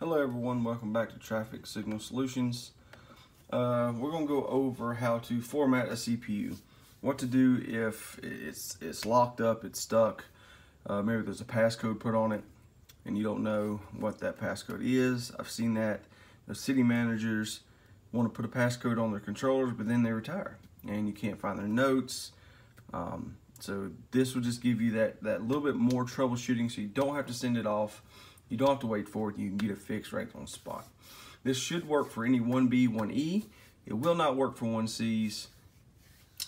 Hello everyone, welcome back to Traffic Signal Solutions. We're going to go over how to format a CPU. What to do if it's locked up, it's stuck, maybe there's a passcode put on it and you don't know what that passcode is. I've seen that the city managers want to put a passcode on their controllers, but then they retire and you can't find their notes. So this will just give you that little bit more troubleshooting, so you don't have to send it off. You don't have to wait for it. You can get it fixed right on the spot. This should work for any 1B, 1E. It will not work for 1Cs.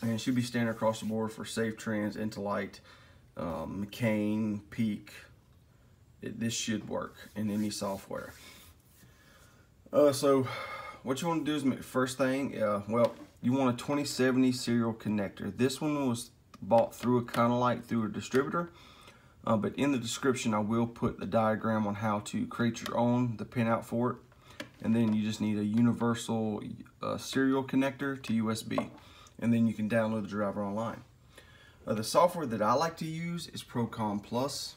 And it should be standard across the board for SafeTrans, Intellite, McCain, Peak. This should work in any software. So what you want to do is make first thing, well, you want a 2070 serial connector. This one was bought through a distributor. But in the description I will put the diagram on how to create your own, the pinout for it. And then you just need a universal serial connector to USB. And then you can download the driver online. The software that I like to use is Procom Plus.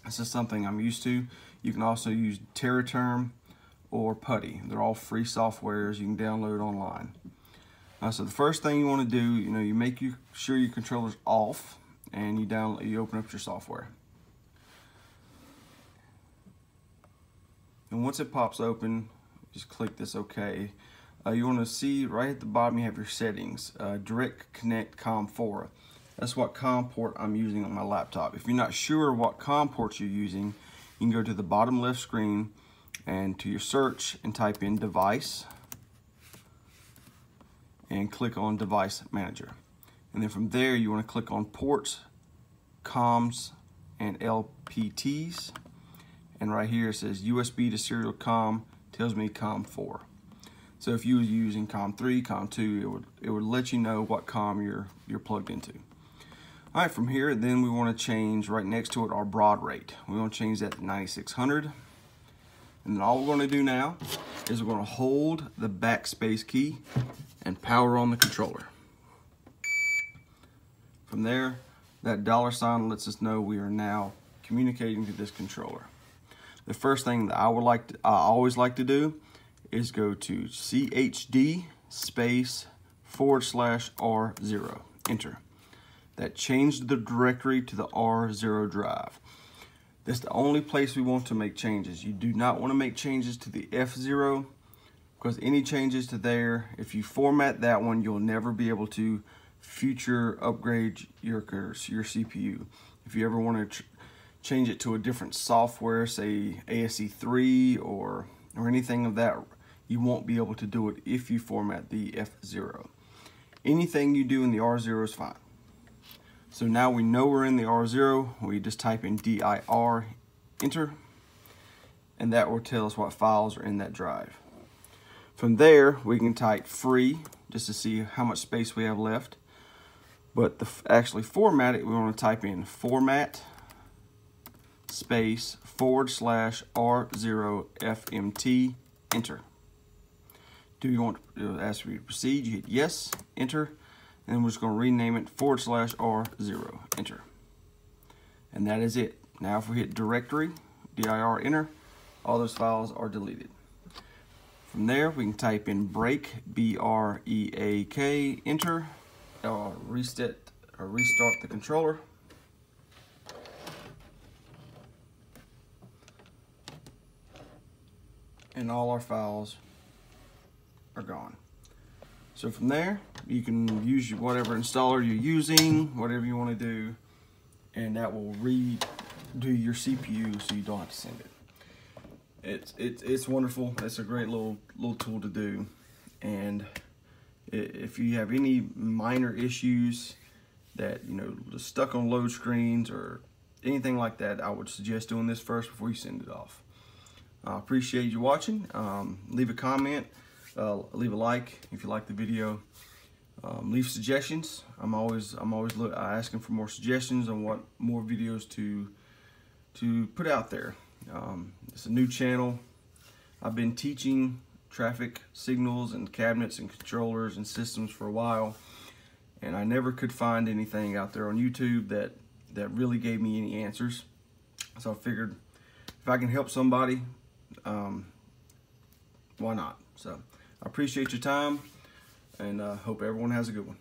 This is something I'm used to. You can also use Teraterm or Putty. They're all free softwares you can download online. So the first thing you want to do, you make sure your controller's off. And you open up your software. And once it pops open, just click this OK. You want to see right at the bottom you have your settings. Direct Connect COM 4. That's what COM port I'm using on my laptop. If you're not sure what COM ports you're using, you can go to the bottom left screen and to your search and type in Device and click on Device Manager. And then from there, you want to click on Ports, Comms, and LPTs. And right here it says USB to serial COM, tells me COM 4. So if you were using COM 3, COM 2, it would let you know what COM you're plugged into. All right, from here, then we want to change right next to it our baud rate. We want to change that to 9600. And then all we're going to do now is we're going to hold the backspace key and power on the controller. From there, that $ lets us know we are now communicating to this controller. The first thing that I always like to do is go to CHD /R0, enter. That changed the directory to the R0 drive. That's the only place we want to make changes. You do not want to make changes to the F0, because any changes to there, if you format that one, you'll never be able to future upgrade your CPU. If you ever want to change it to a different software, say ASE3 or anything of that, you won't be able to do it if you format the F0. Anything you do in the R0 is fine. So now we know we're in the R0, we just type in dir, enter, and that will tell us what files are in that drive. From there, we can type free just to see how much space we have left. But to actually format it, we want to type in format space /R0FMT, enter. Do you want to ask you to proceed? You hit yes, enter, and we're just going to rename it /R0, enter. And that is it. Now if we hit directory, dir, enter, all those files are deleted. From there, we can type in break, BREAK, enter. Reset or restart the controller. And all our files are gone. So from there, you can use whatever installer you're using, whatever you want to do, and that will redo your CPU so you don't have to send it. It's wonderful. It's a great little tool to do. And if you have any minor issues that, just stuck on load screens or anything like that, I would suggest doing this first before you send it off. I appreciate you watching. Leave a comment, leave a like if you like the video. Leave suggestions. I'm always asking for more suggestions on what more videos to put out there. It's a new channel. I've been teaching traffic signals and cabinets and controllers and systems for a while, and I never could find anything out there on YouTube that really gave me any answers. So I figured if I can help somebody, why not? So I appreciate your time, and hope everyone has a good one.